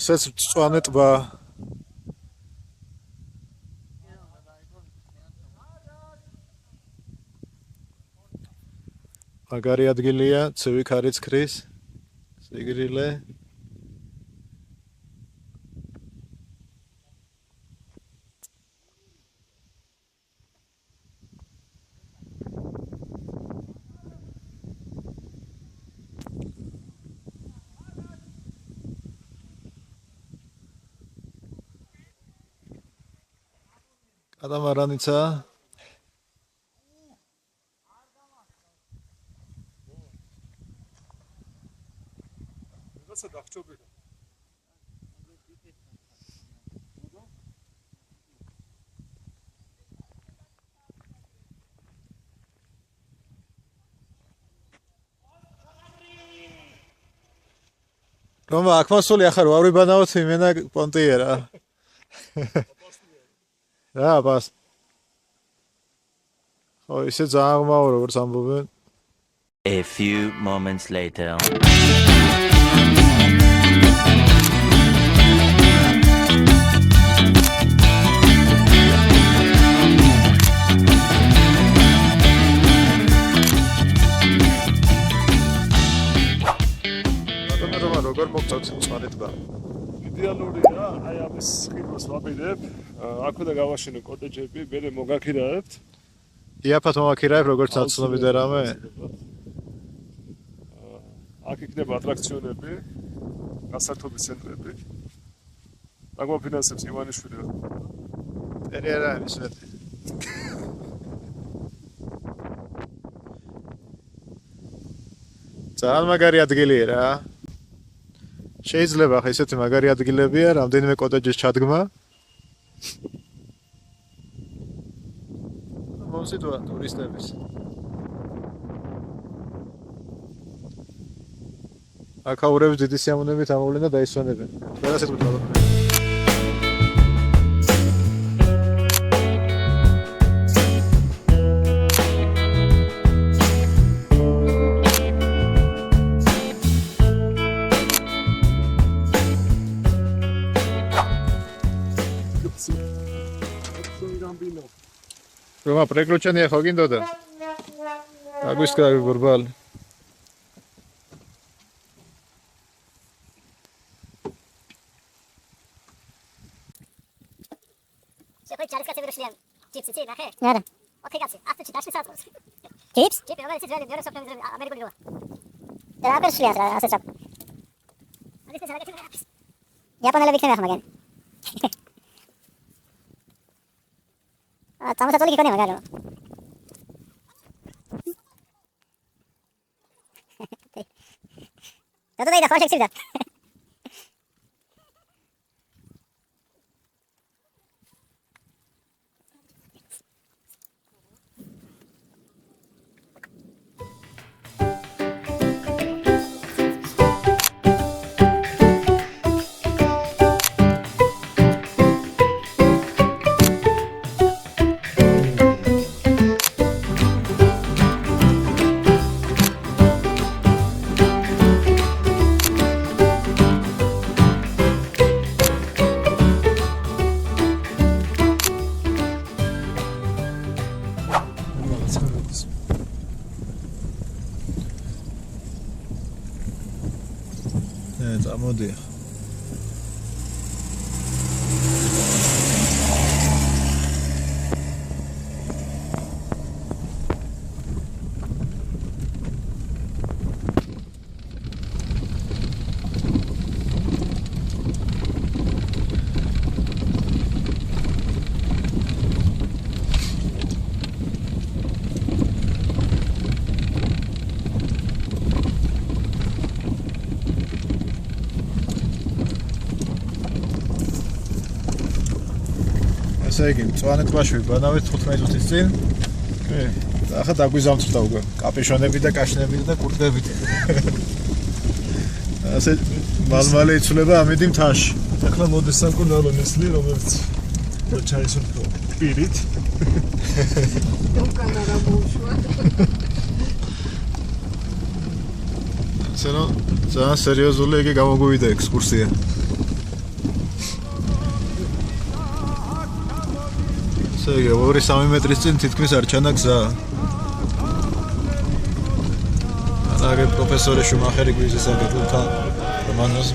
ესაც მწვანე ტბა. მაგარი ადგილია, ცივი ქარიც ქრის, სიგრილე. Katamaranitsa. Roma, akmasuli ახლა რო ავრიბანავთ იმენა პონტიერა. რა, ბას. ხო, ისე ძალიან მაო როგორც ამბობენ. A few moments later. როგორ მოგწევთ მწვანე ტბა? იდეალურია, აი ამის ხილოს ვაპირებ, აქ უნდა გავაშენო კოტეჯები, მერე მოგაქირაებთ. იაფად მომაქირაებ, როგორც აცნობი და რამე? აქ იქნება ატრაქციონები, გასართობის ცენტრები. დაგვაფინანსებს ივანიშვილი. პერიარა ის მეტი. ძალიან მაგარი ადგილია რა. შეიძლება ხა ესეთი მაგარი ადგილებია, რამდენიმე კოტეჯის ჩადგმა. მოსიტვა ტურისტების. აქაურებს დიდი სიამოვნებით ამოვლენ და დაისვენებენ. ყველას ეთქვით რა. Рома, приключения ხო გინდოდა? აგვისკარი გორბალი. შეხვი ჩარისკაცები რო შლიან ჩიპსი ცი ნახე? არა. 4 კაცი, 100 დაშლის აწმოს. ჩიპს? ჩიპი რომელიც ძველი სოფლები ამერიკული როა. და რა პერსლია რა ასე ჭაფ. არის ეს რაღაცა რა. იაპონელები იქნება ხა მაგან. წამოსაწოლი იქნება მაგარო. და დაიდა ხო შექცევდა. წამოდია. ესე იგი, მწვანე ტბაში ვიბანავით 15 წუთის წინ. კი. და ახლა დაგვიზამთრდა უკვე კაპიშონები და კაშნები და კურტკებით. ასე მალმალე იცვლება ამიდი მთაში. ახლა მოდის სამკურნალო ნესლი, რომელიც ჩაისურთო პირით. ცენო, ძალიან სერიოზული იგი გამოგვივიდა ექსკურსია. ესე იგი, 2-3 მეტრის წინ თითქმის არ ჩანა გზა. ანაგე პროფესორი შუმახერი გვიზეს აგებულთან რომანოს.